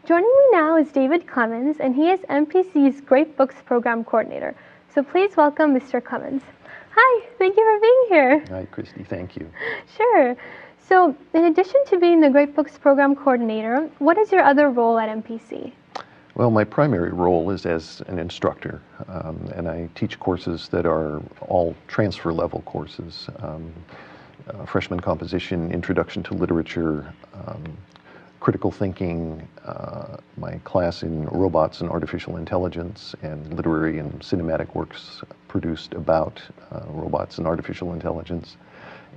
Joining me now is David Clemens, and he is MPC's Great Books Program Coordinator. So please welcome Mr. Clemens. Hi, thank you for being here. Hi, Christy, thank you. Sure. So in addition to being the Great Books Program Coordinator, what is your other role at MPC? Well, my primary role is as an instructor, and I teach courses that are all transfer level courses. Freshman composition, introduction to literature, critical thinking, my class in robots and artificial intelligence, and literary and cinematic works produced about robots and artificial intelligence,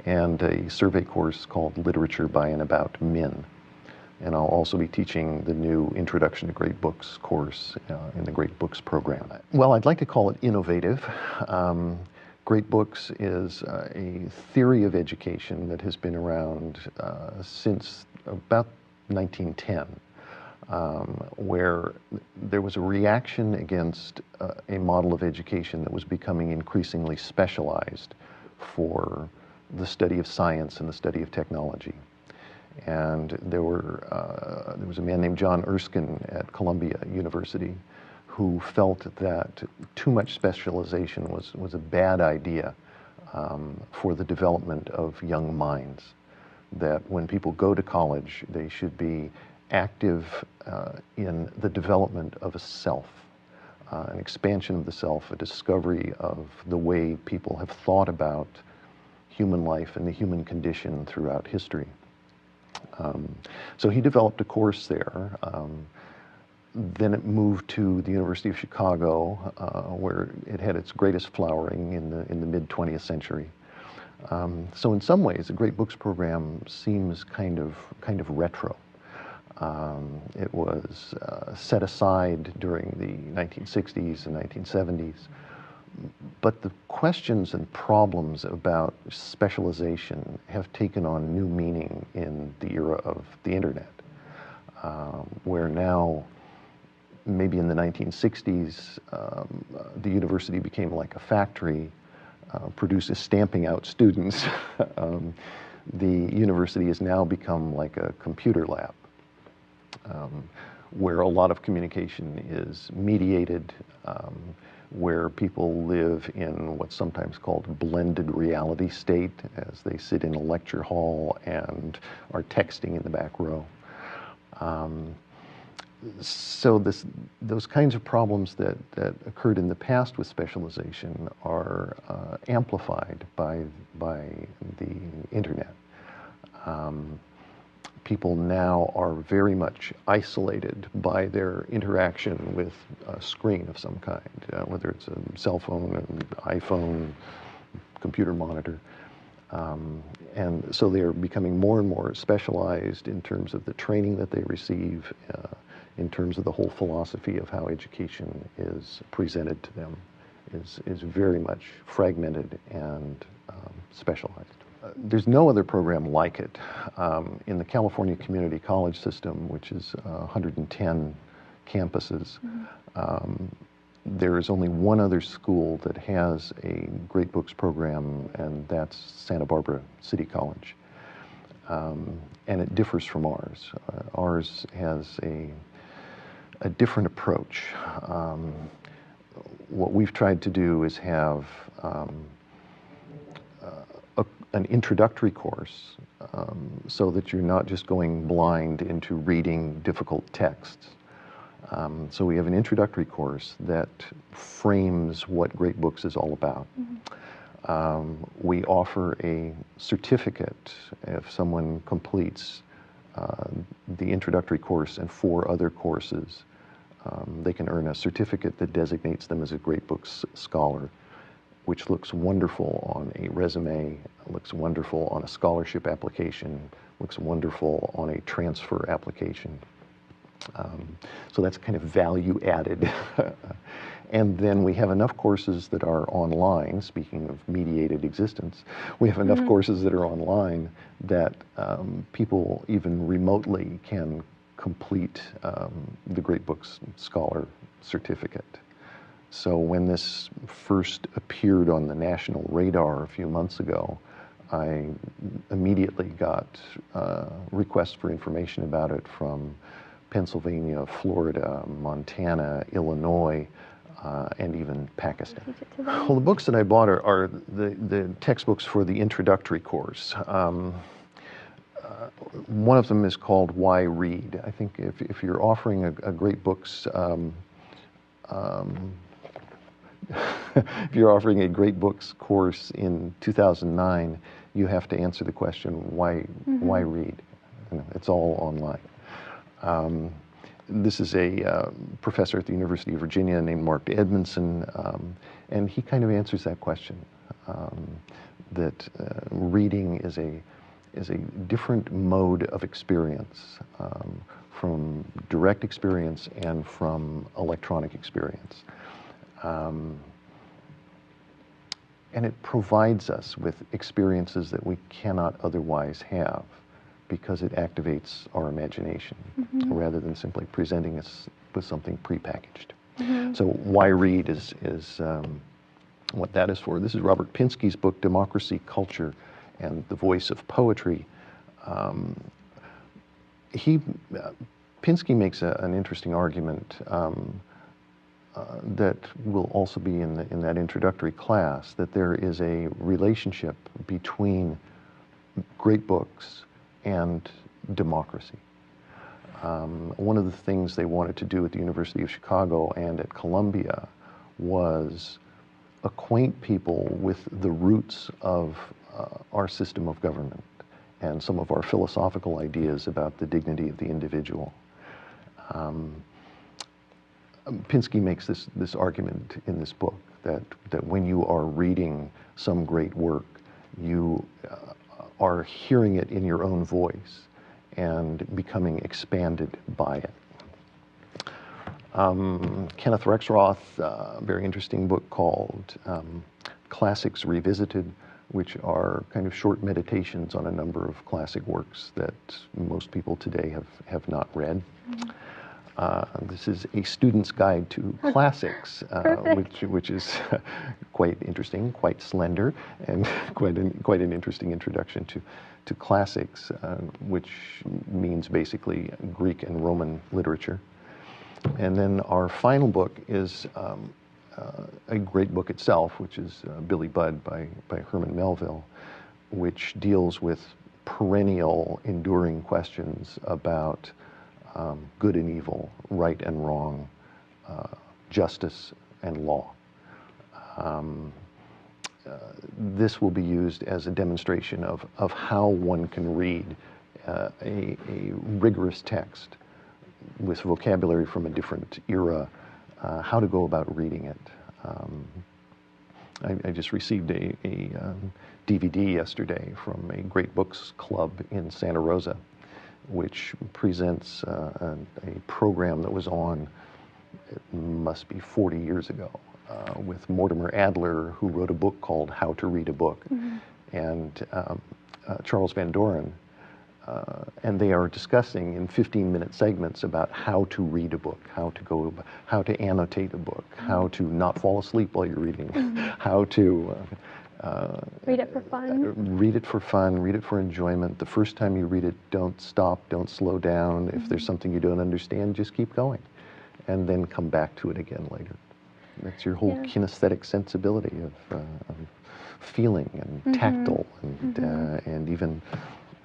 and a survey course called Literature by and About Men. And I'll also be teaching the new Introduction to Great Books course in the Great Books program. Well, I'd like to call it innovative. Great Books is a theory of education that has been around since about 1910, where there was a reaction against a model of education that was becoming increasingly specialized for the study of science and the study of technology. And there was a man named John Erskine at Columbia University who felt that too much specialization was a bad idea for the development of young minds. That when people go to college, they should be active in the development of a self, an expansion of the self, a discovery of the way people have thought about human life and the human condition throughout history. So he developed a course there. Then it moved to the University of Chicago, where it had its greatest flowering in the mid-20th century. So in some ways, the Great Books program seems kind of retro. It was set aside during the 1960s and 1970s. But the questions and problems about specialization have taken on new meaning in the era of the internet, where now, maybe in the 1960s, the university became like a factory, produces stamping out students. The university has now become like a computer lab, where a lot of communication is mediated, where people live in what's sometimes called a blended reality state as they sit in a lecture hall and are texting in the back row. So those kinds of problems that occurred in the past with specialization are amplified by the internet. People now are very much isolated by their interaction with a screen of some kind, whether it's a cell phone, an iPhone, computer monitor. And so they're becoming more and more specialized in terms of the training that they receive, in terms of the whole philosophy of how education is presented to them is very much fragmented and specialized. There's no other program like it. In the California Community College system, which is 110 campuses, there is only one other school that has a Great Books program, and that's Santa Barbara City College. And it differs from ours. Ours has a different approach. What we've tried to do is have an introductory course so that you're not just going blind into reading difficult texts. So we have an introductory course that frames what Great Books is all about. We offer a certificate if someone completes the introductory course and 4 other courses. They can earn a certificate that designates them as a Great Books scholar, which looks wonderful on a resume, looks wonderful on a scholarship application, looks wonderful on a transfer application. So that's kind of value added. And then we have enough courses that are online, speaking of mediated existence, we have enough courses that are online that people even remotely can complete the Great Books Scholar certificate. So when this first appeared on the national radar a few months ago, I immediately got requests for information about it from Pennsylvania, Florida, Montana, Illinois, and even Pakistan. Well, the books that I bought are the textbooks for the introductory course. One of them is called Why Read. I think if you're offering a great books, if you're offering a great books course in 2009, you have to answer the question, why read? You know, it's all online. This is a professor at the University of Virginia named Mark Edmondson, and he kind of answers that question, that reading is a different mode of experience from direct experience and from electronic experience. And it provides us with experiences that we cannot otherwise have because it activates our imagination rather than simply presenting us with something prepackaged. So Why Read is what that is for. This is Robert Pinsky's book, Democracy, Culture, and the Voice of Poetry. Pinsky makes an interesting argument that will also be in that introductory class, that there is a relationship between great books and democracy. One of the things they wanted to do at the University of Chicago and at Columbia was acquaint people with the roots of our system of government and some of our philosophical ideas about the dignity of the individual. Pinsky makes this argument in this book that when you are reading some great work, you are hearing it in your own voice and becoming expanded by it. Kenneth Rexroth, a very interesting book called Classics Revisited, which are kind of short meditations on a number of classic works that most people today have not read. This is A Student's Guide to Classics, which is quite interesting, quite slender, and quite an interesting introduction to classics, which means basically Greek and Roman literature. And then our final book is a great book itself, which is Billy Budd by Herman Melville, which deals with perennial, enduring questions about good and evil, right and wrong, justice and law. This will be used as a demonstration of how one can read a rigorous text with vocabulary from a different era, how to go about reading it. I just received a DVD yesterday from a Great Books Club in Santa Rosa, which presents a program that was on, it must be 40 years ago, with Mortimer Adler, who wrote a book called How to Read a Book, and Charles Van Doren, and they are discussing in 15-minute segments about how to read a book, how to annotate a book, how to not fall asleep while you're reading, how to read it for fun. Read it for fun, read it for enjoyment. The first time you read it, don't stop, don't slow down. If there's something you don't understand, just keep going, and then come back to it again later. That's your whole kinesthetic sensibility of feeling and tactile and even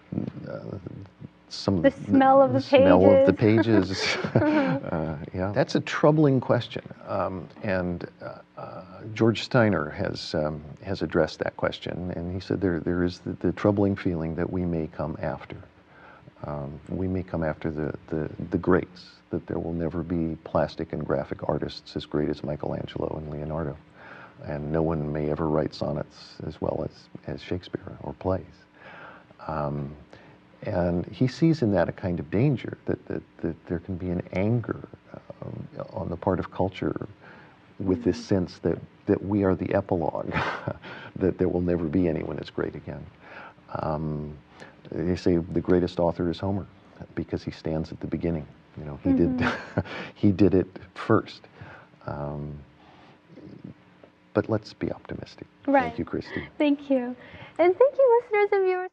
the smell of the pages. Smell of the pages. Yeah, that's a troubling question, and George Steiner has addressed that question, and he said there is the troubling feeling that we may come after. We may come after the greats, that there will never be plastic and graphic artists as great as Michelangelo and Leonardo, and no one may ever write sonnets as well as Shakespeare or plays. And he sees in that a kind of danger, that there can be an anger on the part of culture with this sense that we are the epilogue, that there will never be anyone as great again. They say the greatest author is Homer, because he stands at the beginning. You know, he did it first. But let's be optimistic. Right. Thank you, Christy. Thank you. And thank you, listeners and viewers.